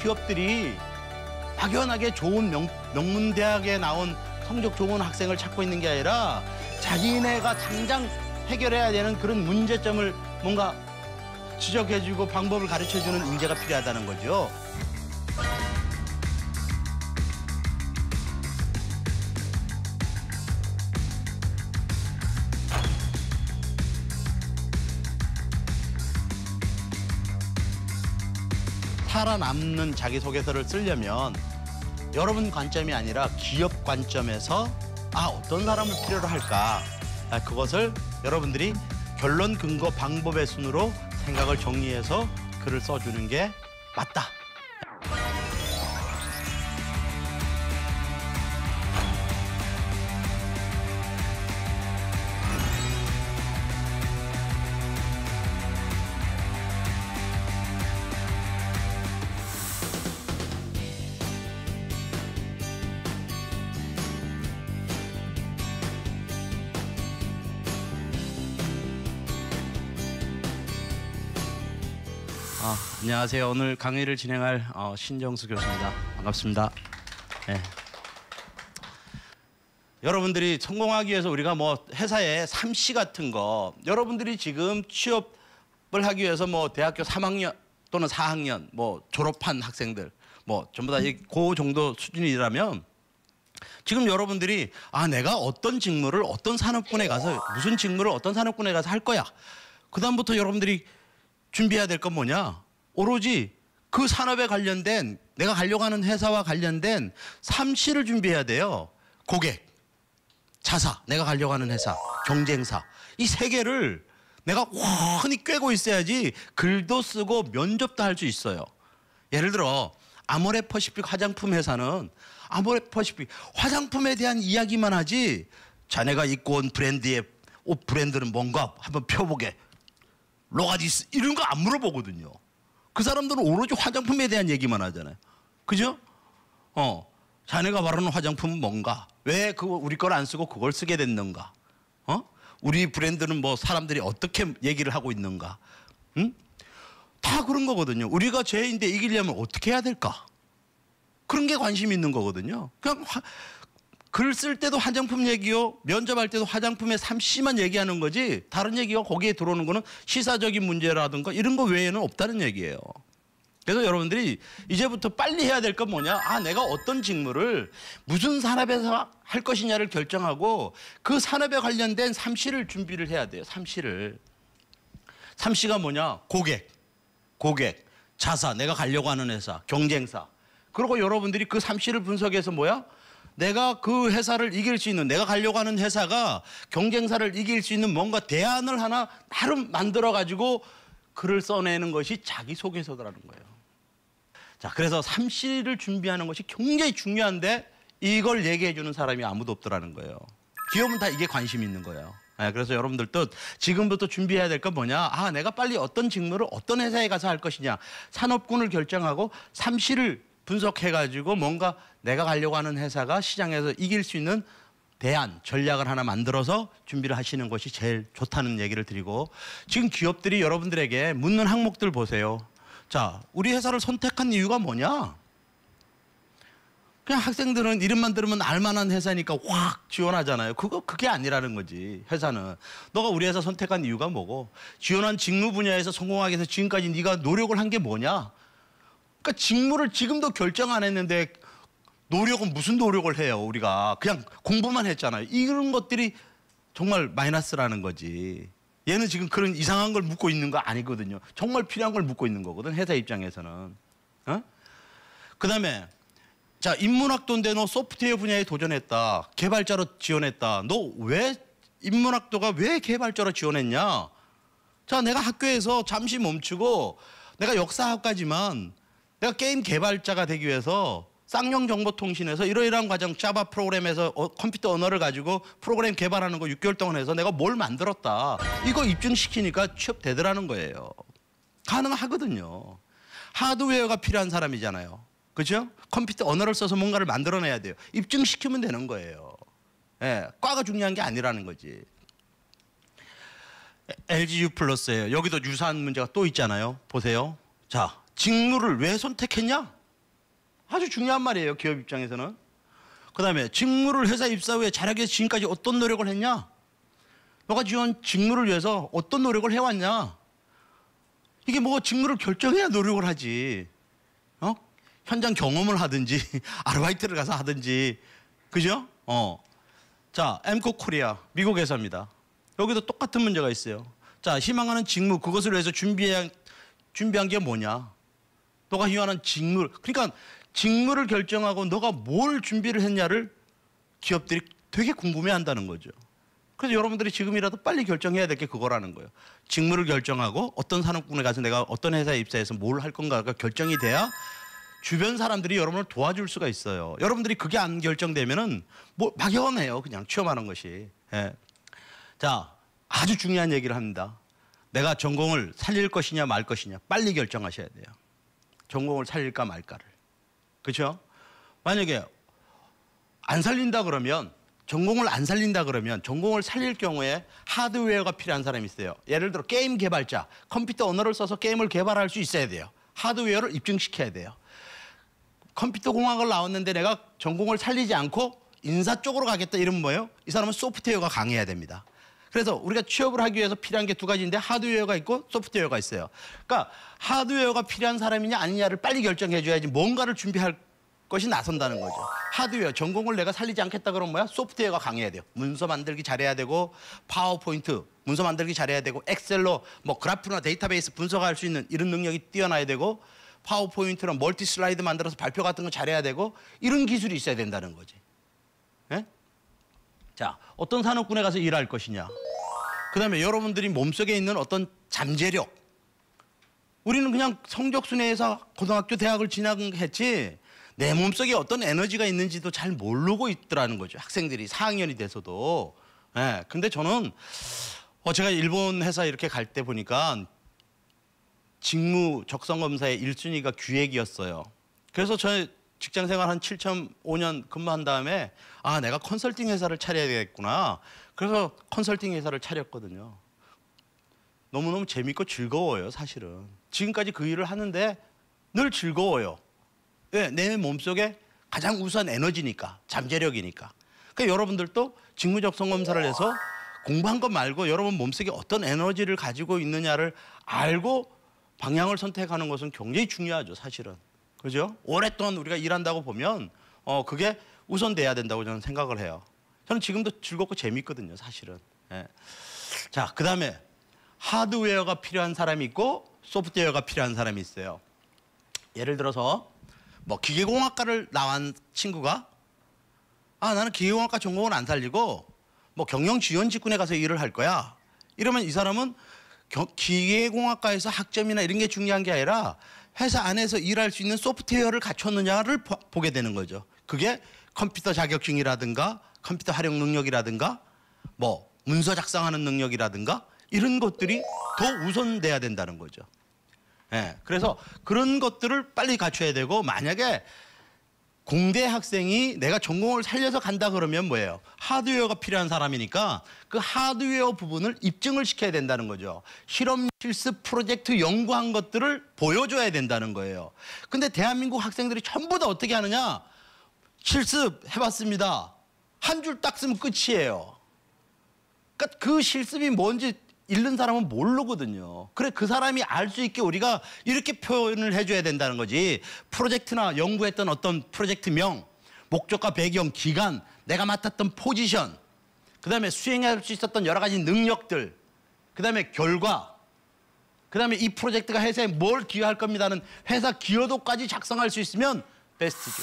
기업들이 막연하게 좋은 명문대학에 나온 성적 좋은 학생을 찾고 있는 게 아니라 자기네가 당장 해결해야 되는 그런 문제점을 뭔가 지적해주고 방법을 가르쳐주는 인재가 필요하다는 거죠. 살아남는 자기소개서를 쓰려면 여러분 관점이 아니라 기업 관점에서 어떤 사람을 필요로 할까? 그것을 여러분들이 결론, 근거, 방법의 순으로 생각을 정리해서 글을 써주는 게 맞다. 안녕하세요. 오늘 강의를 진행할 신정수 교수입니다. 반갑습니다. 네. 여러분들이 성공하기 위해서 우리가 뭐 회사에 3C 같은 거, 여러분들이 지금 취업을 하기 위해서 뭐 대학교 3학년 또는 4학년 뭐 졸업한 학생들 뭐 전부 다 그 정도 수준이라면 지금 여러분들이 내가 어떤 직무를 어떤 산업군에 가서 무슨 직무를 어떤 산업군에 가서 할 거야. 그다음부터 여러분들이 준비해야 될 건 뭐냐? 오로지 그 산업에 관련된 내가 가려고 하는 회사와 관련된 3C를 준비해야 돼요. 고객, 자사, 내가 가려고 하는 회사, 경쟁사. 이 세 개를 내가 훤히 꿰고 있어야지 글도 쓰고 면접도 할 수 있어요. 예를 들어 아모레퍼시픽 화장품 회사는 아모레퍼시픽 화장품에 대한 이야기만 하지 자네가 입고 온 브랜드의 옷 브랜드는 뭔가 한번 펴보게. 로가디스 이런 거 안 물어보거든요. 그 사람들은 오로지 화장품에 대한 얘기만 하잖아요. 그죠? 자네가 바르는 화장품은 뭔가? 왜 우리 걸 안 쓰고 그걸 쓰게 됐는가? 우리 브랜드는 뭐 사람들이 어떻게 얘기를 하고 있는가? 응? 다 그런 거거든요. 우리가 쟤인데 이기려면 어떻게 해야 될까? 그런 게 관심이 있는 거거든요. 그냥 글 쓸 때도 화장품 얘기요. 면접할 때도 화장품의 3C만 얘기하는 거지 다른 얘기가 거기에 들어오는 거는 시사적인 문제라든가 이런 거 외에는 없다는 얘기예요. 그래서 여러분들이 이제부터 빨리 해야 될 건 뭐냐? 내가 어떤 직무를 무슨 산업에서 할 것이냐를 결정하고 그 산업에 관련된 3C를 준비를 해야 돼요. 3C를. 3C가 뭐냐? 고객, 자사, 내가 가려고 하는 회사, 경쟁사. 그리고 여러분들이 그 3C를 분석해서 뭐야? 내가 그 회사를 이길 수 있는, 내가 가려고 하는 회사가 경쟁사를 이길 수 있는 뭔가 대안을 하나 나름 만들어가지고 글을 써내는 것이 자기소개서라는 거예요. 자, 그래서 3C를 준비하는 것이 굉장히 중요한데 이걸 얘기해 주는 사람이 아무도 없더라는 거예요. 기업은 다 이게 관심이 있는 거예요. 그래서 여러분들도 지금부터 준비해야 될 건 뭐냐? 내가 빨리 어떤 직무를 어떤 회사에 가서 할 것이냐. 산업군을 결정하고 3C를 분석해가지고 뭔가 내가 가려고 하는 회사가 시장에서 이길 수 있는 대안, 전략을 하나 만들어서 준비를 하시는 것이 제일 좋다는 얘기를 드리고 지금 기업들이 여러분들에게 묻는 항목들 보세요. 자, 우리 회사를 선택한 이유가 뭐냐? 그냥 학생들은 이름만 들으면 알만한 회사니까 확 지원하잖아요. 그게 아니라는 거지. 회사는. 너가 우리 회사 선택한 이유가 뭐고 지원한 직무 분야에서 성공하기 위해서 지금까지 네가 노력을 한 게 뭐냐? 그러니까 직무를 지금도 결정 안 했는데 노력은 무슨 노력을 해요, 우리가. 그냥 공부만 했잖아요. 이런 것들이 정말 마이너스라는 거지. 얘는 지금 그런 이상한 걸 묻고 있는 거 아니거든요. 정말 필요한 걸 묻고 있는 거거든, 회사 입장에서는. 그다음에 자, 인문학도인데 너 소프트웨어 분야에 도전했다. 개발자로 지원했다. 너 왜 인문학도가 왜 개발자로 지원했냐? 자, 내가 학교에서 잠시 멈추고 내가 역사학과지만 내가 게임 개발자가 되기 위해서 쌍용정보통신에서 이러이러한 과정 자바 프로그램에서 컴퓨터 언어를 가지고 프로그램 개발하는 거 6개월 동안 해서 내가 뭘 만들었다. 이거 입증시키니까 취업되더라는 거예요. 가능하거든요. 하드웨어가 필요한 사람이잖아요. 그죠? 컴퓨터 언어를 써서 뭔가를 만들어내야 돼요. 입증시키면 되는 거예요. 과가 중요한 게 아니라는 거지. LG U+예요. 여기도 유사한 문제가 또 있잖아요. 보세요. 자, 직무를 왜 선택했냐? 아주 중요한 말이에요. 기업 입장에서는. 그다음에 직무를 회사 입사 후에 잘하기 위해서 지금까지 어떤 노력을 했냐? 너가 지원 직무를 위해서 어떤 노력을 해왔냐? 이게 뭐 직무를 결정해야 노력을 하지. 현장 경험을 하든지 아르바이트를 가서 하든지. 그죠? 자, 엠코 코리아 미국 회사입니다. 여기도 똑같은 문제가 있어요. 자, 희망하는 직무 그것을 위해서 준비한 게 뭐냐? 너가 희망하는 직무. 그러니까 직무를 결정하고 너가 뭘 준비를 했냐를 기업들이 되게 궁금해한다는 거죠. 그래서 여러분들이 지금이라도 빨리 결정해야 될 게 그거라는 거예요. 직무를 결정하고 어떤 산업군에 가서 내가 어떤 회사에 입사해서 뭘 할 건가가 결정이 돼야 주변 사람들이 여러분을 도와줄 수가 있어요. 여러분들이 그게 안 결정되면은 뭐 막연해요. 그냥 취업하는 것이. 예. 자, 아주 중요한 얘기를 합니다. 내가 전공을 살릴 것이냐 말 것이냐 빨리 결정하셔야 돼요. 전공을 살릴까 말까를. 그렇죠? 만약에 안 살린다 그러면 전공을 안 살린다 그러면 전공을 살릴 경우에 하드웨어가 필요한 사람이 있어요. 예를 들어 게임 개발자, 컴퓨터 언어를 써서 게임을 개발할 수 있어야 돼요. 하드웨어를 입증시켜야 돼요. 컴퓨터 공학을 나왔는데 내가 전공을 살리지 않고 인사 쪽으로 가겠다 이러면 뭐예요? 이 사람은 소프트웨어가 강해야 됩니다. 그래서 우리가 취업을 하기 위해서 필요한 게 두 가지인데 하드웨어가 있고 소프트웨어가 있어요. 그러니까 하드웨어가 필요한 사람이냐 아니냐를 빨리 결정해 줘야지 뭔가를 준비할 것이 나선다는 거죠. 하드웨어, 전공을 내가 살리지 않겠다 그러면 뭐야? 소프트웨어가 강해야 돼요. 문서 만들기 잘해야 되고 파워포인트 문서 만들기 잘해야 되고 엑셀로 뭐 그래프나 데이터베이스 분석할 수 있는 이런 능력이 뛰어나야 되고 파워포인트나 멀티 슬라이드 만들어서 발표 같은 거 잘해야 되고 이런 기술이 있어야 된다는 거지. 예? 자, 어떤 산업군에 가서 일할 것이냐. 그다음에 여러분들이 몸속에 있는 어떤 잠재력. 우리는 그냥 성적순회에서 고등학교, 대학을 진학했지 내 몸속에 어떤 에너지가 있는지도 잘 모르고 있더라는 거죠. 학생들이 4학년이 돼서도. 예. 근데 저는 제가 일본 회사 이렇게 갈 때 보니까 직무 적성 검사의 1순위가 기획이었어요. 그래서 저 직장 생활 한 7.5년 근무한 다음에 아, 내가 컨설팅 회사를 차려야 되겠구나. 그래서 컨설팅 회사를 차렸거든요. 너무너무 재밌고 즐거워요, 사실은. 지금까지 그 일을 하는데 늘 즐거워요. 왜? 내 몸속에 가장 우수한 에너지니까, 잠재력이니까. 그러니까 여러분들도 직무 적성 검사를 해서 공부한 것 말고 여러분 몸속에 어떤 에너지를 가지고 있느냐를 알고 방향을 선택하는 것은 굉장히 중요하죠, 사실은. 그죠? 오랫동안 우리가 일한다고 보면 그게 우선돼야 된다고 저는 생각을 해요. 저는 지금도 즐겁고 재밌거든요, 사실은. 예. 자, 그다음에 하드웨어가 필요한 사람이 있고 소프트웨어가 필요한 사람이 있어요. 예를 들어서 뭐 기계공학과를 나온 친구가 아, 나는 기계공학과 전공을 안 살리고 뭐 경영지원직군에 가서 일을 할 거야. 이러면 이 사람은 기계공학과에서 학점이나 이런 게 중요한 게 아니라 회사 안에서 일할 수 있는 소프트웨어를 갖췄느냐를 보게 되는 거죠. 그게 컴퓨터 자격증이라든가 컴퓨터 활용 능력이라든가 뭐 문서 작성하는 능력이라든가 이런 것들이 더 우선돼야 된다는 거죠. 예, 그래서 그런 것들을 빨리 갖춰야 되고 만약에 공대 학생이 내가 전공을 살려서 간다 그러면 뭐예요? 하드웨어가 필요한 사람이니까 그 하드웨어 부분을 입증을 시켜야 된다는 거죠. 실험, 실습, 프로젝트 연구한 것들을 보여줘야 된다는 거예요. 근데 대한민국 학생들이 전부 다 어떻게 하느냐? 실습 해봤습니다. 한 줄 딱 쓰면 끝이에요. 그러니까 그 실습이 뭔지 읽는 사람은 모르거든요. 그래 그 사람이 알 수 있게 우리가 이렇게 표현을 해줘야 된다는 거지. 프로젝트나 연구했던 어떤 프로젝트명, 목적과 배경, 기간, 내가 맡았던 포지션, 그다음에 수행할 수 있었던 여러 가지 능력들, 그다음에 결과, 그다음에 이 프로젝트가 회사에 뭘 기여할 겁니다는 회사 기여도까지 작성할 수 있으면 베스트죠.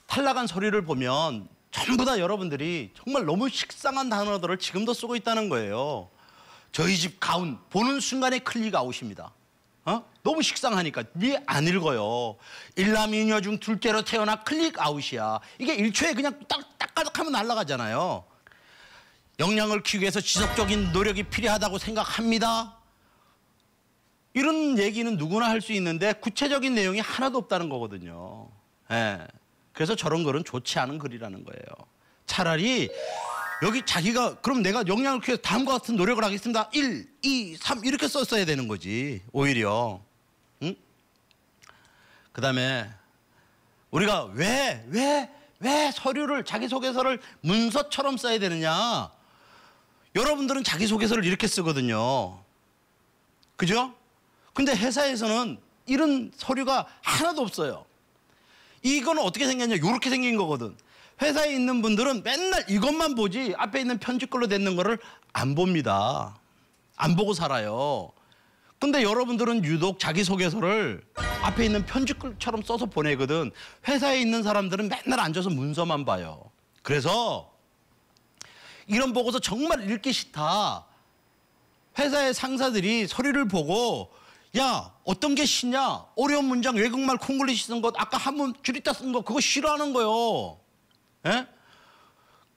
탈락한 서류를 보면 전부 다 여러분들이 정말 너무 식상한 단어들을 지금도 쓰고 있다는 거예요. 저희 집 가훈 보는 순간에 클릭 아웃입니다. 너무 식상하니까 왜 안 읽어요. 일남이녀 중 둘째로 태어나 클릭 아웃이야. 이게 1초에 그냥 딱딱하면 하면 날아가잖아요. 역량을 키우기 위해서 지속적인 노력이 필요하다고 생각합니다. 이런 얘기는 누구나 할 수 있는데 구체적인 내용이 하나도 없다는 거거든요. 예. 그래서 저런 글은 좋지 않은 글이라는 거예요. 차라리 여기 자기가 그럼 내가 역량을 키워서 다음과 같은 노력을 하겠습니다. 1, 2, 3 이렇게 썼어야 되는 거지. 오히려. 응? 그다음에 우리가 왜 서류를 자기소개서를 문서처럼 써야 되느냐. 여러분들은 자기소개서를 이렇게 쓰거든요. 그죠? 근데 회사에서는 이런 서류가 하나도 없어요. 이거는 어떻게 생겼냐? 이렇게 생긴 거거든. 회사에 있는 분들은 맨날 이것만 보지 앞에 있는 편집글로 냈는 거를 안 봅니다. 안 보고 살아요. 근데 여러분들은 유독 자기소개서를 앞에 있는 편집글처럼 써서 보내거든. 회사에 있는 사람들은 맨날 앉아서 문서만 봐요. 그래서 이런 보고서 정말 읽기 싫다. 회사의 상사들이 서류를 보고 야 어떤 게 싫냐? 어려운 문장 외국말 콩글리시 쓴 것 아까 한문 줄이다 쓴 거 그거 싫어하는 거요. 예?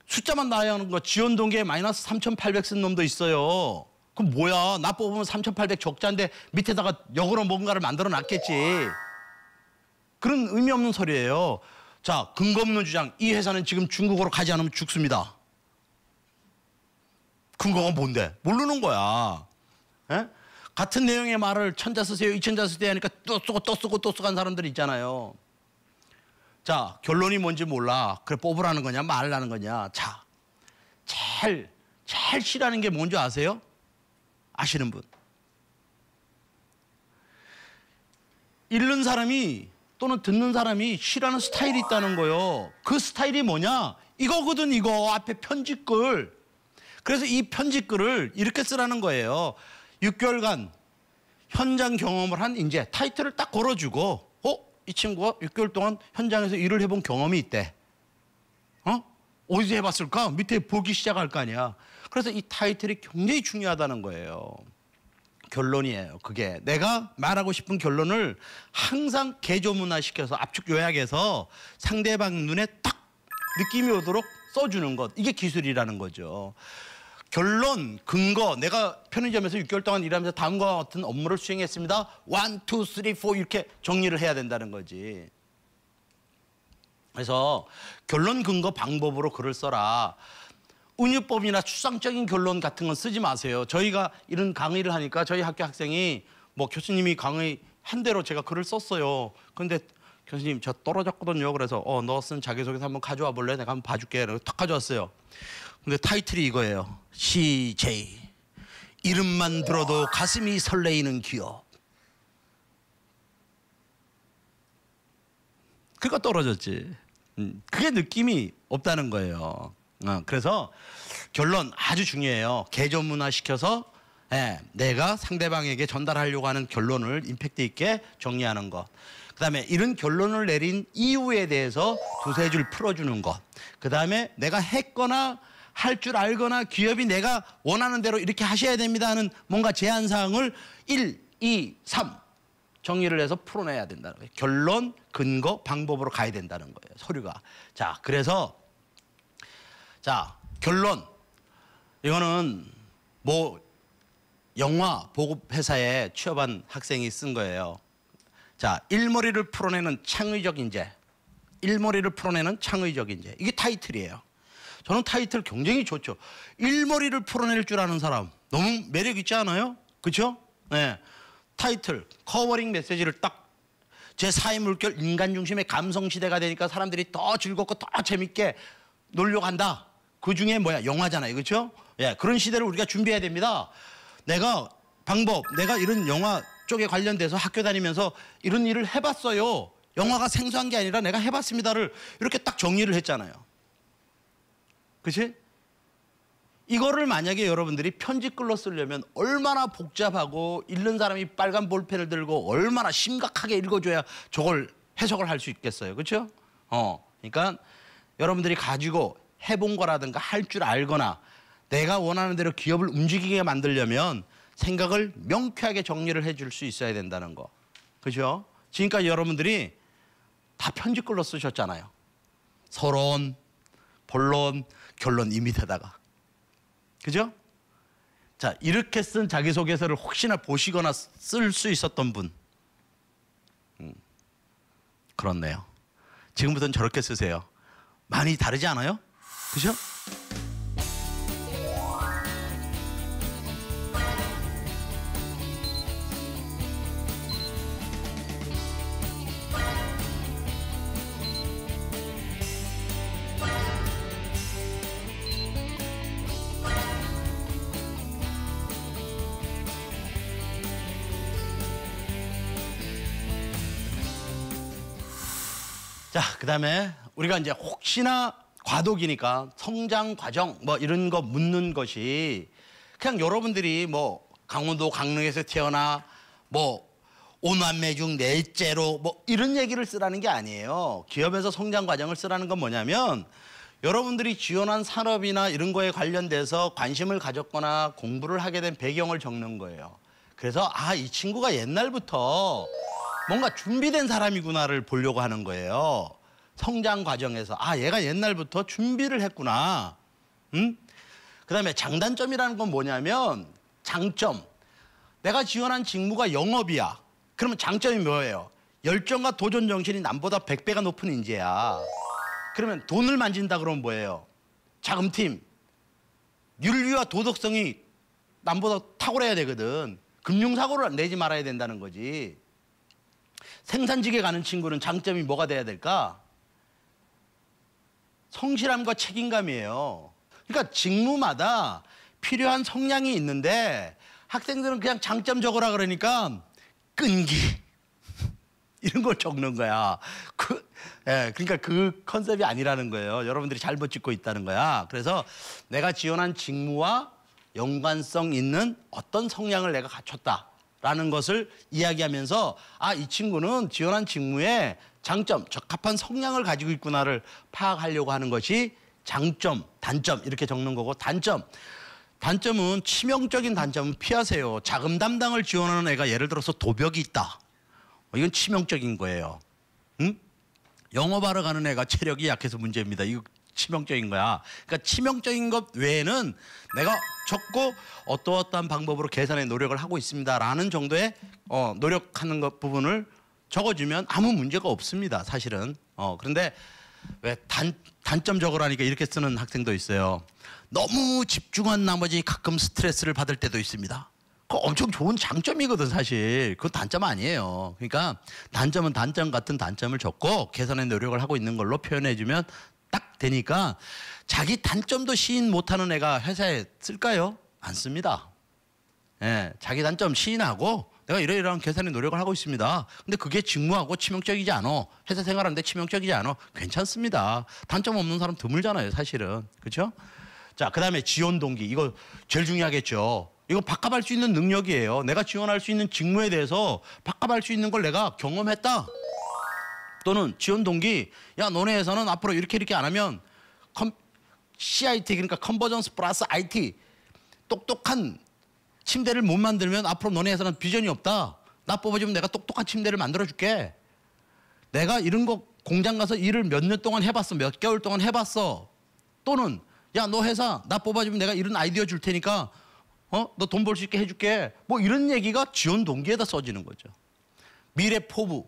숫자만 나야 하는 거 지원 동기에 마이너스 3,800 쓴 놈도 있어요. 그럼 뭐야? 나 뽑으면 3,800 적자인데 밑에다가 역으로 뭔가를 만들어 놨겠지. 그런 의미 없는 소리예요. 자, 근거 없는 주장. 이 회사는 지금 중국으로 가지 않으면 죽습니다. 근거가 뭔데? 모르는 거야. 예? 같은 내용의 말을 천자 쓰세요, 이천자 쓰세요 하니까 또 쓰고 또 쓰고 또 쓰고 한 사람들이 있잖아요. 자, 결론이 뭔지 몰라. 그래, 뽑으라는 거냐, 말라는 거냐. 자, 제일 싫어하는 게 뭔지 아세요? 아시는 분. 읽는 사람이 또는 듣는 사람이 싫어하는 스타일이 있다는 거예요. 그 스타일이 뭐냐? 이거거든, 이거. 앞에 편집글. 그래서 이 편집글을 이렇게 쓰라는 거예요. 6개월간 현장 경험을 한 이제 타이틀을 딱 걸어주고 이 친구가 6개월 동안 현장에서 일을 해본 경험이 있대. 어디서 해봤을까? 밑에 보기 시작할 거 아니야. 그래서 이 타이틀이 굉장히 중요하다는 거예요. 결론이에요. 그게 내가 말하고 싶은 결론을 항상 개조문화시켜서 압축 요약해서 상대방 눈에 딱 느낌이 오도록 써주는 것. 이게 기술이라는 거죠. 결론, 근거, 내가 편의점에서 6개월 동안 일하면서 다음과 같은 업무를 수행했습니다. 1, 2, 3, 4 이렇게 정리를 해야 된다는 거지. 그래서 결론, 근거, 방법으로 글을 써라. 은유법이나 추상적인 결론 같은 건 쓰지 마세요. 저희가 이런 강의를 하니까 저희 학교 학생이 뭐 교수님이 강의 한 대로 제가 글을 썼어요. 근데 교수님 저 떨어졌거든요. 그래서 너 쓴 자기소개서 한번 가져와 볼래? 내가 한번 봐줄게. 그래서 탁 가져왔어요. 근데 타이틀이 이거예요. CJ. 이름만 들어도 가슴이 설레이는 기업. 그거 떨어졌지. 그게 느낌이 없다는 거예요. 그래서 결론 아주 중요해요. 개조문화 시켜서 내가 상대방에게 전달하려고 하는 결론을 임팩트 있게 정리하는 것. 그다음에 이런 결론을 내린 이유에 대해서 두세 줄 풀어주는 것. 그다음에 내가 했거나 할 줄 알거나 기업이 내가 원하는 대로 이렇게 하셔야 됩니다 하는 뭔가 제안사항을 1, 2, 3 정리를 해서 풀어내야 된다는 거예요. 결론, 근거, 방법으로 가야 된다는 거예요. 서류가. 자, 그래서 자, 결론. 이거는 뭐 영화 보급 회사에 취업한 학생이 쓴 거예요. 자, 일머리를 풀어내는 창의적 인재. 일머리를 풀어내는 창의적 인재. 이게 타이틀이에요. 저는 타이틀 굉장히 좋죠. 일머리를 풀어낼 줄 아는 사람. 너무 매력 있지 않아요? 그렇죠? 네. 타이틀, 커버링 메시지를 딱 제4의 물결 인간 중심의 감성 시대가 되니까 사람들이 더 즐겁고 더 재밌게 놀려고 한다. 그 중에 뭐야? 영화잖아요. 그렇죠? 예, 그런 시대를 우리가 준비해야 됩니다. 내가 이런 영화 쪽에 관련돼서 학교 다니면서 이런 일을 해봤어요. 영화가 생소한 게 아니라 내가 해봤습니다를 이렇게 딱 정리를 했잖아요. 그치? 이거를 만약에 여러분들이 편집글로 쓰려면 얼마나 복잡하고 읽는 사람이 빨간 볼펜을 들고 얼마나 심각하게 읽어줘야 저걸 해석을 할 수 있겠어요. 그렇죠? 그러니까 여러분들이 가지고 해본 거라든가 할 줄 알거나 내가 원하는 대로 기업을 움직이게 만들려면 생각을 명쾌하게 정리를 해줄 수 있어야 된다는 거. 그죠? 지금까지 여러분들이 다 편집글로 쓰셨잖아요. 서론, 본론, 결론 이 밑에다가. 그죠? 자, 이렇게 쓴 자기소개서를 혹시나 보시거나 쓸 수 있었던 분. 그렇네요. 지금부터는 저렇게 쓰세요. 많이 다르지 않아요? 그죠? 자, 그다음에 우리가 이제 혹시나 과도기니까 성장 과정 뭐 이런 거 묻는 것이 그냥 여러분들이 뭐 강원도 강릉에서 태어나 뭐 오남매 중 넷째로 뭐 이런 얘기를 쓰라는 게 아니에요. 기업에서 성장 과정을 쓰라는 건 뭐냐면 여러분들이 지원한 산업이나 이런 거에 관련돼서 관심을 가졌거나 공부를 하게 된 배경을 적는 거예요. 그래서 아, 이 친구가 옛날부터 뭔가 준비된 사람이구나를 보려고 하는 거예요. 성장 과정에서 아, 얘가 옛날부터 준비를 했구나. 그다음에 장단점이라는 건 뭐냐면 장점. 내가 지원한 직무가 영업이야. 그러면 장점이 뭐예요? 열정과 도전 정신이 남보다 100배가 높은 인재야. 그러면 돈을 만진다 그러면 뭐예요? 자금팀. 윤리와 도덕성이 남보다 탁월해야 되거든. 금융사고를 내지 말아야 된다는 거지. 생산직에 가는 친구는 장점이 뭐가 돼야 될까? 성실함과 책임감이에요. 그러니까 직무마다 필요한 성향이 있는데 학생들은 그냥 장점 적으라 그러니까 끈기 이런 걸 적는 거야. 그러니까 그 컨셉이 아니라는 거예요. 여러분들이 잘못 짚고 있다는 거야. 그래서 내가 지원한 직무와 연관성 있는 어떤 성향을 내가 갖췄다라는 것을 이야기하면서 아, 이 친구는 지원한 직무에 장점, 적합한 성향을 가지고 있구나를 파악하려고 하는 것이 장점, 단점 이렇게 적는 거고 단점은 치명적인 단점은 피하세요. 자금 담당을 지원하는 애가 예를 들어서 도벽이 있다. 이건 치명적인 거예요. 응? 영업하러 가는 애가 체력이 약해서 문제입니다. 이거 치명적인 거야. 그러니까 치명적인 것 외에는 내가 적고 어떠한 방법으로 개선의 노력을 하고 있습니다라는 정도의 노력하는 것 부분을 적어주면 아무 문제가 없습니다. 사실은. 그런데 왜 단점 적으라니까 이렇게 쓰는 학생도 있어요. 너무 집중한 나머지 가끔 스트레스를 받을 때도 있습니다. 그거 엄청 좋은 장점이거든 사실. 그건 단점 아니에요. 그러니까 단점은 단점 같은 단점을 적고 개선의 노력을 하고 있는 걸로 표현해주면 딱 되니까 자기 단점도 시인 못하는 애가 회사에 쓸까요? 안 씁니다. 예, 자기 단점 시인하고 내가 이러이러한 개선의 노력을 하고 있습니다. 근데 그게 직무하고 치명적이지 않아. 회사 생활하는데 치명적이지 않아. 괜찮습니다. 단점 없는 사람 드물잖아요, 사실은. 그렇죠? 자, 그다음에 지원 동기. 이거 제일 중요하겠죠. 이거 바꿔할 수 있는 능력이에요. 내가 지원할 수 있는 직무에 대해서 바꿔할 수 있는 걸 내가 경험했다. 또는 지원 동기. 야, 너네 회사는 앞으로 이렇게 안 하면 CIT 그러니까 컨버전스 플러스 IT 똑똑한 침대를 못 만들면 앞으로 너네 회사는 비전이 없다. 나 뽑아주면 내가 똑똑한 침대를 만들어줄게. 내가 이런 거 공장 가서 일을 몇 년 동안 해봤어. 몇 개월 동안 해봤어. 또는 야, 너 회사 나 뽑아주면 내가 이런 아이디어 줄 테니까 너 돈 벌 수 있게 해줄게. 뭐 이런 얘기가 지원 동기에다 써지는 거죠. 미래 포부.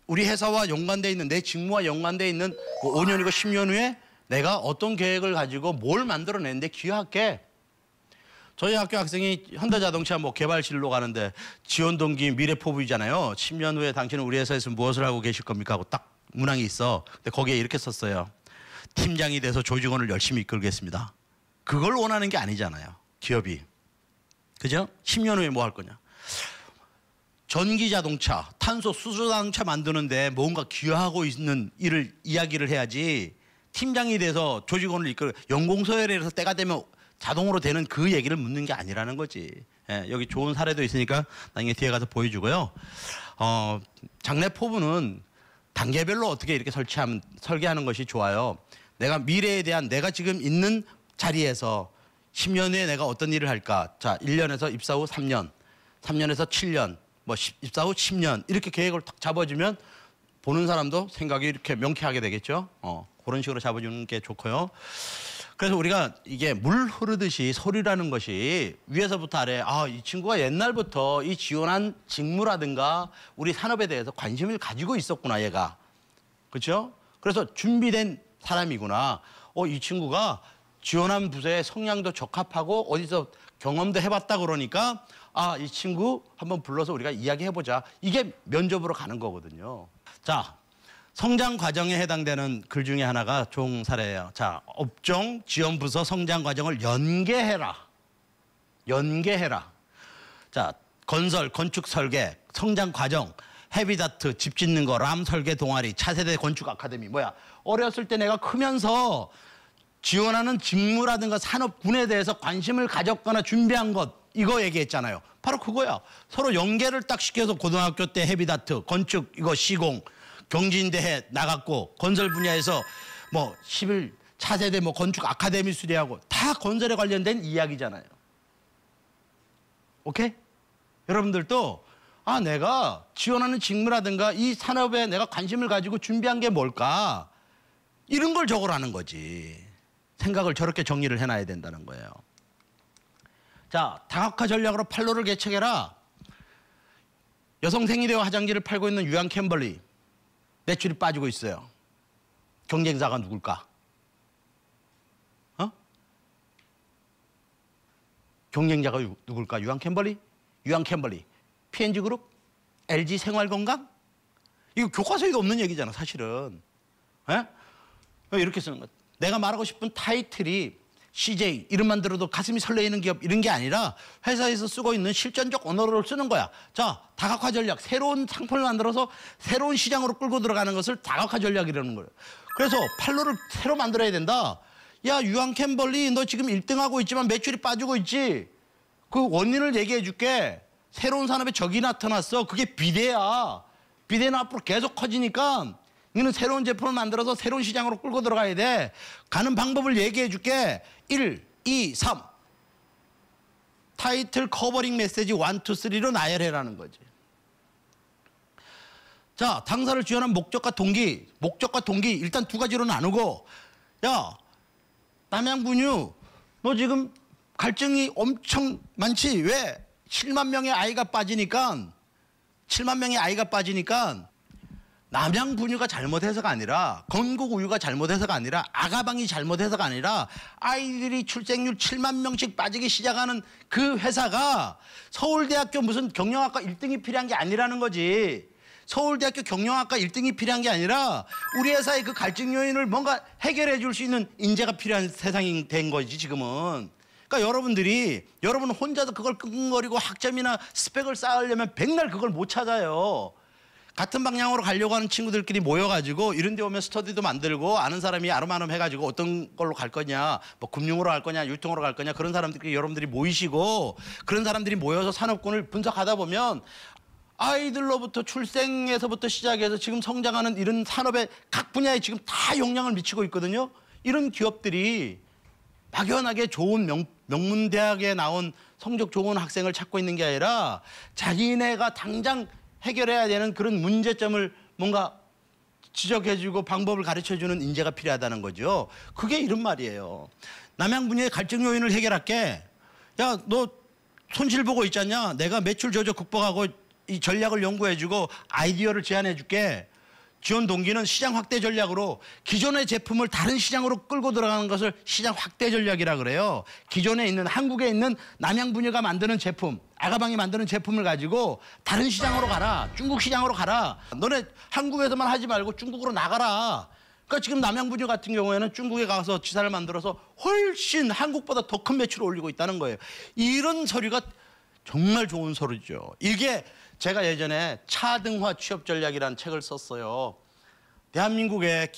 우리 회사와 연관돼 있는 내 직무와 연관돼 있는 뭐 5년이고 10년 후에 내가 어떤 계획을 가지고 뭘 만들어내는데 기여할게. 저희 학교 학생이 현대자동차 뭐 개발실로 가는데 지원 동기 미래 포부이잖아요. 10년 후에 당신은 우리 회사에서 무엇을 하고 계실 겁니까? 하고 딱 문항이 있어. 근데 거기에 이렇게 썼어요. 팀장이 돼서 조직원을 열심히 이끌겠습니다. 그걸 원하는 게 아니잖아요. 기업이. 그죠? 10년 후에 뭐 할 거냐. 전기자동차, 탄소 수소자동차 만드는데 뭔가 기여하고 있는 일을 이야기를 해야지 팀장이 돼서 조직원을 이끌고 연공서열에서 때가 되면 자동으로 되는 그 얘기를 묻는 게 아니라는 거지. 예, 여기 좋은 사례도 있으니까 나중에 뒤에 가서 보여주고요. 장래 포부는 단계별로 어떻게 이렇게 설계하는 것이 좋아요. 내가 미래에 대한 내가 지금 있는 자리에서 10년 후에 내가 어떤 일을 할까. 자, 1년에서 입사 후 3년, 3년에서 7년, 뭐 입사 후 10년 이렇게 계획을 딱 잡아주면 보는 사람도 생각이 이렇게 명쾌하게 되겠죠. 그런 식으로 잡아주는 게 좋고요. 그래서 우리가 이게 물 흐르듯이 소리라는 것이 위에서부터 아래 이 친구가 옛날부터 이 지원한 직무라든가 우리 산업에 대해서 관심을 가지고 있었구나 얘가. 그렇죠? 그래서 준비된 사람이구나. 이 친구가 지원한 부서의 성향도 적합하고 어디서 경험도 해봤다 그러니까 이 친구 한번 불러서 우리가 이야기해보자. 이게 면접으로 가는 거거든요. 자, 성장 과정에 해당되는 글 중에 하나가 좋은 사례예요. 자, 업종 지원부서 성장 과정을 연계해라. 연계해라. 자, 건설, 건축 설계, 성장 과정, 헤비다트, 집 짓는 거, 람 설계 동아리, 차세대 건축 아카데미. 뭐야? 어렸을 때 내가 크면서 지원하는 직무라든가 산업군에 대해서 관심을 가졌거나 준비한 것, 이거 얘기했잖아요. 바로 그거야. 서로 연계를 딱 시켜서 고등학교 때 헤비다트, 건축, 이거 시공, 경진대회 나갔고, 건설 분야에서 뭐 11차세대 뭐 건축 아카데미 수료하고 다 건설에 관련된 이야기잖아요. 오케이? 여러분들도 내가 지원하는 직무라든가 이 산업에 내가 관심을 가지고 준비한 게 뭘까? 이런 걸 적으라는 거지. 생각을 저렇게 정리를 해놔야 된다는 거예요. 자, 다각화 전략으로 판로를 개척해라. 여성 생리대와 화장지를 팔고 있는 유한 캠벌리. 매출이 빠지고 있어요. 경쟁사가 누굴까? 경쟁자가 누굴까? 유한 캠벌리? 유한 캠벌리. P&G 그룹? LG 생활건강? 이거 교과서에도 없는 얘기잖아, 사실은. 이렇게 쓰는 것. 내가 말하고 싶은 타이틀이 CJ 이름만 들어도 가슴이 설레이는 기업 이런 게 아니라 회사에서 쓰고 있는 실전적 언어를 쓰는 거야. 자, 다각화 전략. 새로운 상품을 만들어서 새로운 시장으로 끌고 들어가는 것을 다각화 전략이라는 거예요. 그래서 판로를 새로 만들어야 된다. 야, 유한 캠벌리 너 지금 1등하고 있지만 매출이 빠지고 있지. 그 원인을 얘기해 줄게. 새로운 산업에 적이 나타났어. 그게 비대야. 비대는 앞으로 계속 커지니까 너는 새로운 제품을 만들어서 새로운 시장으로 끌고 들어가야 돼. 가는 방법을 얘기해 줄게. 1, 2, 3. 타이틀 커버링 메시지 1, 2, 3로 나열해라는 거지. 자, 당사를 지원한 목적과 동기. 목적과 동기 일단 두 가지로 나누고, 야, 남양분유 너 지금 갈증이 엄청 많지? 왜? 7만 명의 아이가 빠지니까 남양분유가 잘못해서가 아니라 건국우유가 잘못해서가 아니라 아가방이 잘못해서가 아니라 아이들이 출생률 7만 명씩 빠지기 시작하는 그 회사가 서울대학교 무슨 경영학과 1등이 필요한 게 아니라는 거지. 서울대학교 경영학과 1등이 필요한 게 아니라 우리 회사의 그 갈증 요인을 뭔가 해결해 줄 수 있는 인재가 필요한 세상이 된 거지 지금은. 그러니까 여러분 혼자서 그걸 끙끙거리고 학점이나 스펙을 쌓으려면 백날 그걸 못 찾아요. 같은 방향으로 가려고 하는 친구들끼리 모여가지고 이런 데 오면 스터디도 만들고 아는 사람이 아름아름 해가지고 어떤 걸로 갈 거냐, 뭐 금융으로 갈 거냐, 유통으로 갈 거냐, 그런 사람들끼리 여러분들이 모이시고 그런 사람들이 모여서 산업군을 분석하다 보면 아이들로부터 출생에서부터 시작해서 지금 성장하는 이런 산업의 각 분야에 지금 다 영향을 미치고 있거든요. 이런 기업들이 막연하게 좋은 명문대학에 나온 성적 좋은 학생을 찾고 있는 게 아니라 자기네가 당장 해결해야 되는 그런 문제점을 뭔가 지적해주고 방법을 가르쳐주는 인재가 필요하다는 거죠. 그게 이런 말이에요. 남양분야의 갈증 요인을 해결할게. 야, 너 손실 보고 있잖냐? 내가 매출 저조 극복하고 이 전략을 연구해주고 아이디어를 제안해줄게. 지원 동기는 시장 확대 전략으로 기존의 제품을 다른 시장으로 끌고 들어가는 것을 시장 확대 전략이라 그래요. 기존에 있는 한국에 있는 남양분유가 만드는 제품, 아가방이 만드는 제품을 가지고 다른 시장으로 가라. 중국 시장으로 가라. 너네 한국에서만 하지 말고 중국으로 나가라. 그러니까 지금 남양분유 같은 경우에는 중국에 가서 지사를 만들어서 훨씬 한국보다 더 큰 매출을 올리고 있다는 거예요. 이런 서류가 정말 좋은 서류죠. 이게 제가 예전에 차등화 취업 전략이라는 책을 썼어요. 대한민국에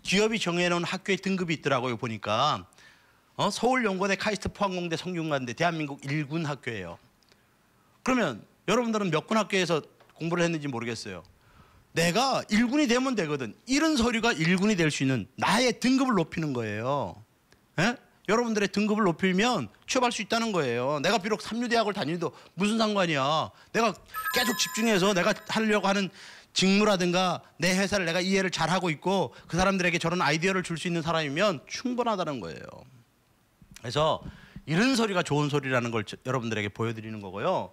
기업이 정해놓은 학교의 등급이 있더라고요. 보니까 서울연고대, 카이스트, 포항공대, 성균관대 대한민국 1군 학교예요. 그러면 여러분들은 몇 군 학교에서 공부를 했는지 모르겠어요. 내가 1군이 되면 되거든. 이런 서류가 1군이 될 수 있는 나의 등급을 높이는 거예요. 에? 여러분들의 등급을 높이면 취업할 수 있다는 거예요. 내가 비록 삼류대학을 다니도 무슨 상관이야. 내가 계속 집중해서 내가 하려고 하는 직무라든가 내 회사를 내가 이해를 잘하고 있고 그 사람들에게 저런 아이디어를 줄 수 있는 사람이면 충분하다는 거예요. 그래서 이런 소리가 좋은 소리라는 걸 여러분들에게 보여드리는 거고요.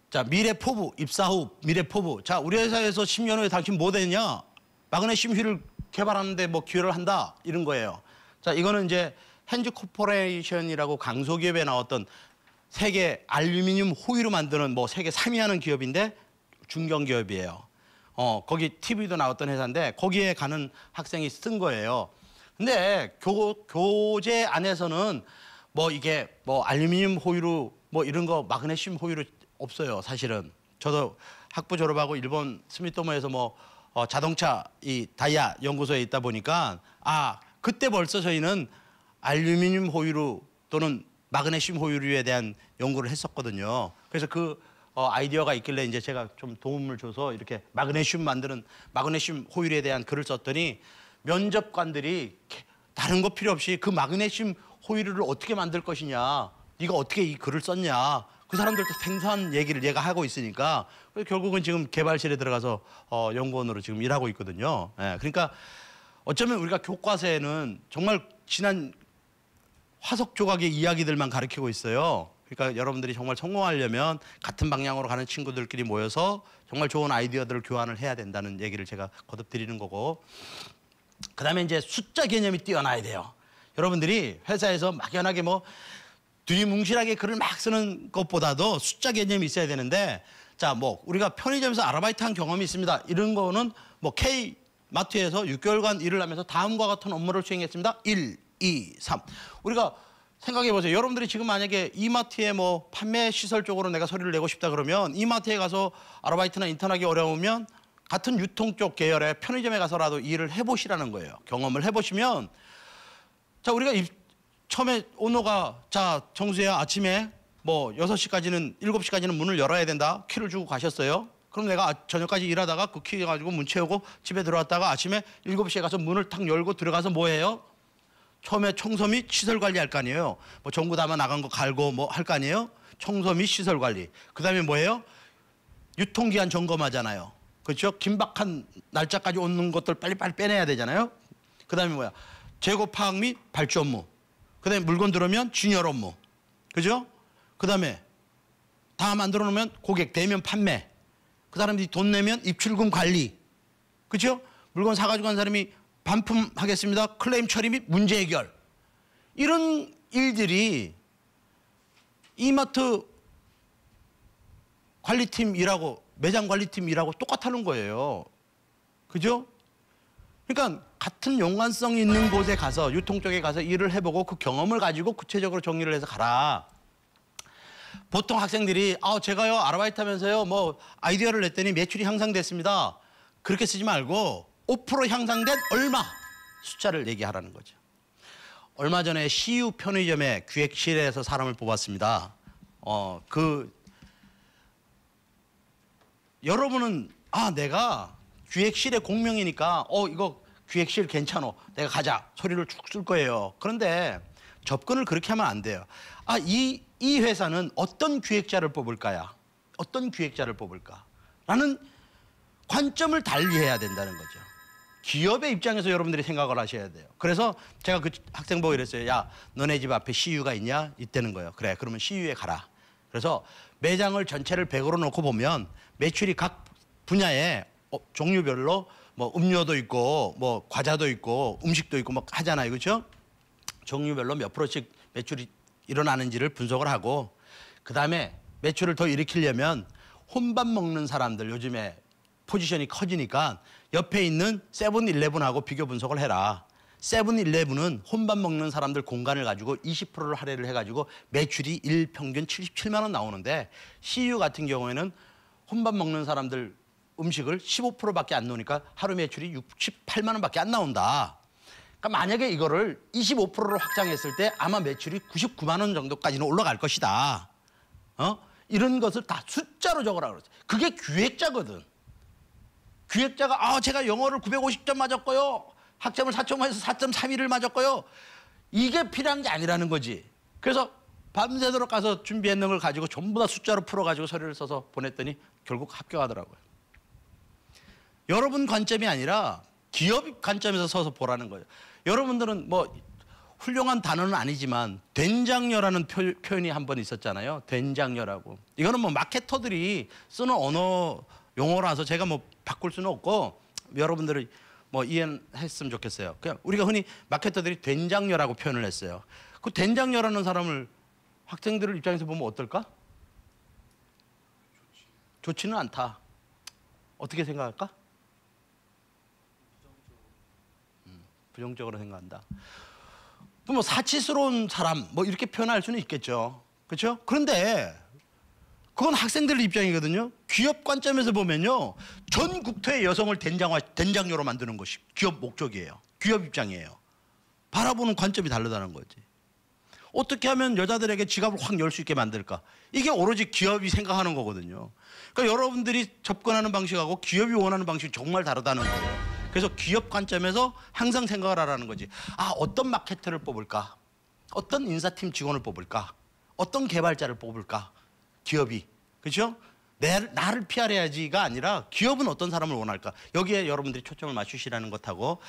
자, 미래 포부, 입사 후 미래 포부. 자, 우리 회사에서 10년 후에 당신 뭐 되냐? 마그네슘 휠을 개발하는데 뭐 기여를 한다 이런 거예요. 자, 이거는 이제 핸즈 코퍼레이션이라고 강소기업에 나왔던 세계 알루미늄 호일을 만드는 뭐 세계 3위 하는 기업인데 중견기업이에요. 거기 TV도 나왔던 회사인데 거기에 가는 학생이 쓴 거예요. 근데 교재 안에서는 뭐 이게 뭐 알루미늄 호일로 뭐 이런 거 마그네슘 호일로 없어요. 사실은 저도 학부 졸업하고 일본 스미토모에서 뭐 자동차 이 다이아 연구소에 있다 보니까 그때 벌써 저희는 알루미늄 호일로 또는 마그네슘 호일류에 대한 연구를 했었거든요. 그래서 그 아이디어가 있길래 이제 제가 좀 도움을 줘서 이렇게 마그네슘 만드는 마그네슘 호일에 대한 글을 썼더니 면접관들이 다른 거 필요 없이 그 마그네슘 호일을 어떻게 만들 것이냐, 네가 어떻게 이 글을 썼냐, 그 사람들도 생소한 얘기를 얘가 하고 있으니까 결국은 지금 개발실에 들어가서 연구원으로 지금 일하고 있거든요. 예, 그러니까 어쩌면 우리가 교과서에는 정말 지난 화석 조각의 이야기들만 가르치고 있어요. 그러니까 여러분들이 정말 성공하려면 같은 방향으로 가는 친구들끼리 모여서 정말 좋은 아이디어들을 교환을 해야 된다는 얘기를 제가 거듭 드리는 거고, 그다음에 이제 숫자 개념이 뛰어나야 돼요. 여러분들이 회사에서 막연하게 뭐 두리뭉실하게 글을 막 쓰는 것보다도 숫자 개념이 있어야 되는데, 자, 뭐 우리가 편의점에서 아르바이트한 경험이 있습니다. 이런 거는 뭐 K 마트에서 6개월간 일을 하면서 다음과 같은 업무를 수행했습니다. 1, 2, 3. 우리가 생각해 보세요. 여러분들이 지금 만약에 이마트에 뭐 판매 시설 쪽으로 내가 서류를 내고 싶다 그러면 이마트에 가서 아르바이트나 인턴하기 어려우면 같은 유통 쪽 계열의 편의점에 가서라도 일을 해보시라는 거예요. 경험을 해보시면, 자, 우리가 처음에 오너가 자, 정수야 아침에 뭐 6시까지는 7시까지는 문을 열어야 된다. 키를 주고 가셨어요. 그럼 내가 저녁까지 일하다가 그 키 가지고 문 채우고 집에 들어왔다가 아침에 7시에 가서 문을 탁 열고 들어가서 뭐 해요? 처음에 청소 및 시설 관리할 거 아니에요. 뭐 전구 담아 나간 거 갈고 뭐 할 거 아니에요. 청소 및 시설 관리. 그다음에 뭐예요? 유통기한 점검하잖아요. 그렇죠? 긴박한 날짜까지 오는 것들 빨리빨리 빼내야 되잖아요. 그다음에 뭐야? 재고 파악 및 발주 업무. 그다음에 물건 들어오면 진열 업무. 그죠? 그다음에 다 만들어 놓으면 고객 대면 판매. 그 사람들이 돈 내면 입출금 관리. 그죠? 물건 사가지고 간 사람이 반품하겠습니다. 클레임 처리 및 문제 해결. 이런 일들이 이마트 관리팀 일하고 매장 관리팀 일하고 똑같다는 거예요. 그죠? 그러니까 같은 연관성 있는 곳에 가서 유통 쪽에 가서 일을 해보고 그 경험을 가지고 구체적으로 정리를 해서 가라. 보통 학생들이 제가요 아르바이트 하면서요 뭐 아이디어를 냈더니 매출이 향상됐습니다. 그렇게 쓰지 말고 5% 향상된 얼마 숫자를 얘기하라는 거죠. 얼마 전에 CU 편의점의 기획실에서 사람을 뽑았습니다. 여러분은 내가 기획실의 공명이니까 이거 기획실 괜찮어. 내가 가자. 소리를 쭉 쓸 거예요. 그런데 접근을 그렇게 하면 안 돼요. 이 회사는 어떤 기획자를 뽑을까야? 어떤 기획자를 뽑을까? 라는 관점을 달리해야 된다는 거죠. 기업의 입장에서 여러분들이 생각을 하셔야 돼요. 그래서 제가 그 학생 보고 이랬어요. 야, 너네 집 앞에 CU가 있냐? 있다는 거예요. 그래, 그러면 CU에 가라. 그래서 매장을 전체를 100으로 놓고 보면 매출이 각 분야에 종류별로 뭐 음료도 있고 뭐 과자도 있고 음식도 있고 뭐 하잖아요. 그렇죠? 종류별로 몇 프로씩 매출이 일어나는지를 분석을 하고, 그다음에 매출을 더 일으키려면 혼밥 먹는 사람들, 요즘에 포지션이 커지니까 옆에 있는 세븐일레븐하고 비교 분석을 해라. 세븐일레븐은 혼밥 먹는 사람들 공간을 가지고 20%를 할애를 해가지고 매출이 일평균 77만 원 나오는데, CU 같은 경우에는 혼밥 먹는 사람들 음식을 15%밖에 안 나오니까 하루 매출이 68만 원밖에 안 나온다. 그러니까 만약에 이거를 25%를 확장했을 때 아마 매출이 99만 원 정도까지는 올라갈 것이다. 이런 것을 다 숫자로 적으라고 그랬어요. 그게 기획자거든. 기획자가 제가 영어를 950점 맞았고요. 학점을 4.5에서 4.31을 맞았고요. 이게 필요한 게 아니라는 거지. 그래서 밤새도록 가서 준비했는 걸 가지고 전부 다 숫자로 풀어가지고 서류를 써서 보냈더니 결국 합격하더라고요. 여러분 관점이 아니라 기업 관점에서 서서 보라는 거예요. 여러분들은 뭐 훌륭한 단어는 아니지만 된장녀라는 표현이 한 번 있었잖아요. 된장녀라고. 이거는 뭐 마케터들이 쓰는 언어 용어라서 제가 뭐 바꿀 수는 없고 여러분들이 뭐 이해했으면 좋겠어요. 그냥 우리가 흔히 마케터들이 된장녀라고 표현을 했어요. 그 된장녀라는 사람을 학생들 입장에서 보면 어떨까? 좋지는 않다. 어떻게 생각할까? 부정적으로 생각한다. 또 뭐 사치스러운 사람 뭐 이렇게 표현할 수는 있겠죠. 그렇죠? 그런데 그건 학생들 입장이거든요. 기업 관점에서 보면요. 전 국토의 여성을 된장녀로 만드는 것이 기업 목적이에요. 기업 입장이에요. 바라보는 관점이 다르다는 거지. 어떻게 하면 여자들에게 지갑을 확 열 수 있게 만들까? 이게 오로지 기업이 생각하는 거거든요. 그러니까 여러분들이 접근하는 방식하고 기업이 원하는 방식이 정말 다르다는 거예요. 그래서 기업 관점에서 항상 생각을 하라는 거지. 아, 어떤 마케터를 뽑을까? 어떤 인사팀 직원을 뽑을까? 어떤 개발자를 뽑을까? 기업이. 그렇죠? 나를 PR해야지가 아니라 기업은 어떤 사람을 원할까? 여기에 여러분들이 초점을 맞추시라는 것하고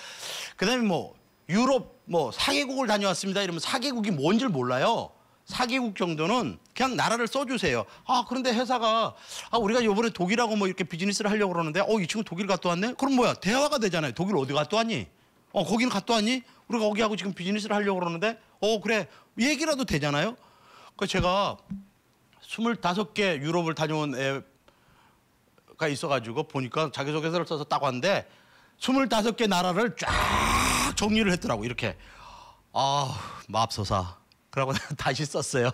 그다음에 뭐 유럽 뭐 4개국을 다녀왔습니다. 이러면 4개국이 뭔지를 몰라요. 4개국 정도는 그냥 나라를 써주세요. 아, 그런데 회사가 우리가 이번에 독일하고 뭐 이렇게 비즈니스를 하려고 그러는데 이 친구 독일 갔다 왔네? 그럼 뭐야? 대화가 되잖아요. 독일 어디 갔다 왔니? 거기는 갔다 왔니? 우리가 거기하고 지금 비즈니스를 하려고 그러는데 그래. 얘기라도 되잖아요. 그래서 제가 25개 유럽을 다녀온 애가 있어가지고 보니까 자기소개서를 써서 딱 왔는데 25개 나라를 쫙 정리를 했더라고. 이렇게. 맙소사. 그러고 다시 썼어요.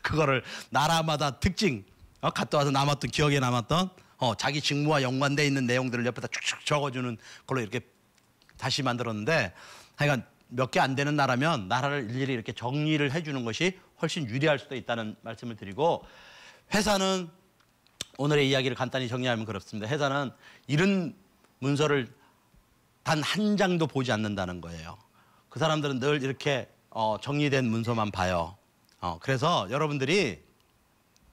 그거를 나라마다 특징, 갔다 와서 남았던 기억에 남았던 자기 직무와 연관돼 있는 내용들을 옆에다 쭉쭉 적어주는 걸로 이렇게 다시 만들었는데 하여간 몇 개 안 되는 나라면 나라를 일일이 이렇게 정리를 해주는 것이 훨씬 유리할 수도 있다는 말씀을 드리고 회사는 오늘의 이야기를 간단히 정리하면 그렇습니다. 회사는 이런 문서를 단 한 장도 보지 않는다는 거예요. 그 사람들은 늘 이렇게 정리된 문서만 봐요. 그래서 여러분들이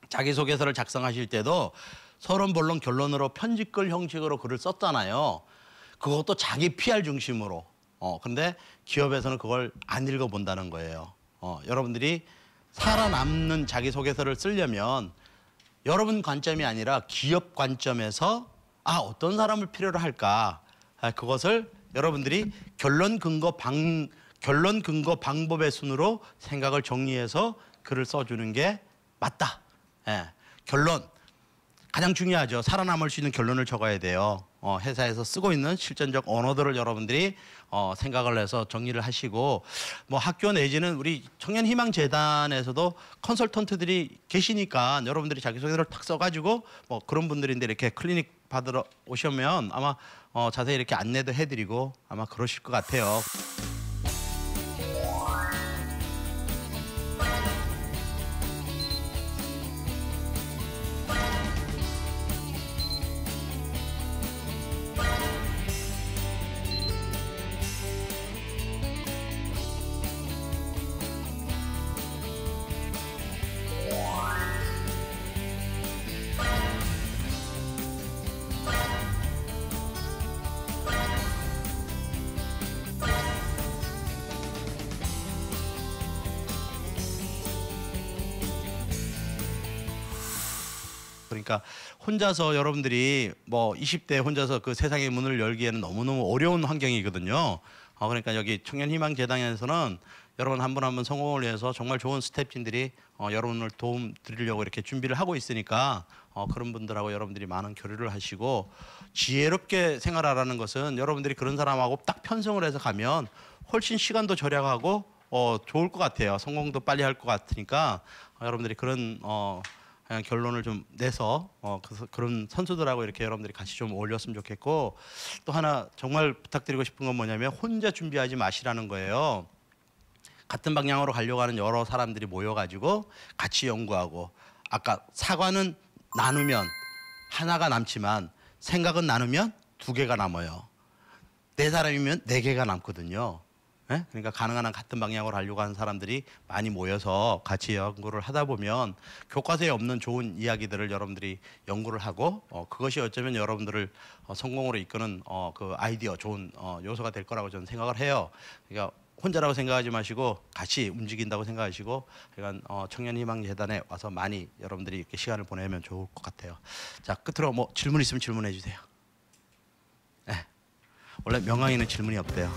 자기소개서를 작성하실 때도 서론, 본론, 결론으로 편집글 형식으로 글을 썼잖아요. 그것도 자기 PR 중심으로. 근데 기업에서는 그걸 안 읽어본다는 거예요. 여러분들이 살아남는 자기소개서를 쓰려면 여러분 관점이 아니라 기업 관점에서 어떤 사람을 필요로 할까? 그것을 여러분들이 결론 근거 방법의 순으로 생각을 정리해서 글을 써주는 게 맞다. 결론. 가장 중요하죠. 살아남을 수 있는 결론을 적어야 돼요. 회사에서 쓰고 있는 실전적 언어들을 여러분들이 생각을 해서 정리를 하시고 뭐 학교 내지는 우리 청년희망재단에서도 컨설턴트들이 계시니까 여러분들이 자기소개서를 탁 써가지고 뭐 그런 분들인데 이렇게 클리닉 받으러 오시면 아마 자세히 이렇게 안내도 해드리고 아마 그러실 것 같아요. 그러니까 혼자서 여러분들이 뭐 20대 혼자서 그 세상의 문을 열기에는 너무너무 어려운 환경이거든요. 그러니까 여기 청년희망재단에서는 여러분 한 분 한 분 성공을 위해서 정말 좋은 스태프진들이 여러분을 도움 드리려고 이렇게 준비를 하고 있으니까 그런 분들하고 여러분들이 많은 교류를 하시고 지혜롭게 생활하라는 것은 여러분들이 그런 사람하고 딱 편성을 해서 가면 훨씬 시간도 절약하고 좋을 것 같아요. 성공도 빨리 할 것 같으니까 여러분들이 그런 결론을 좀 내서 그런 선수들하고 이렇게 여러분들이 같이 좀 어울렸으면 좋겠고 또 하나 정말 부탁드리고 싶은 건 뭐냐면 혼자 준비하지 마시라는 거예요. 같은 방향으로 가려고 하는 여러 사람들이 모여가지고 같이 연구하고 아까 사과는 나누면 하나가 남지만 생각은 나누면 2개가 남아요. 4사람이면 4개가 남거든요. 예? 그러니까 가능한 한 같은 방향으로 하려고 하는 사람들이 많이 모여서 같이 연구를 하다 보면 교과서에 없는 좋은 이야기들을 여러분들이 연구를 하고 그것이 어쩌면 여러분들을 성공으로 이끄는 그 아이디어 좋은 요소가 될 거라고 저는 생각을 해요. 그러니까 혼자라고 생각하지 마시고 같이 움직인다고 생각하시고 그러니까 청년희망재단에 와서 많이 여러분들이 이렇게 시간을 보내면 좋을 것 같아요. 자, 끝으로 뭐 질문 있으면 질문해 주세요. 네. 원래 명강의는 질문이 없대요.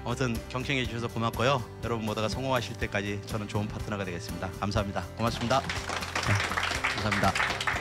아무튼 경청해 주셔서 고맙고요. 여러분 모두가 성공하실 때까지 저는 좋은 파트너가 되겠습니다. 감사합니다. 고맙습니다. 네, 감사합니다.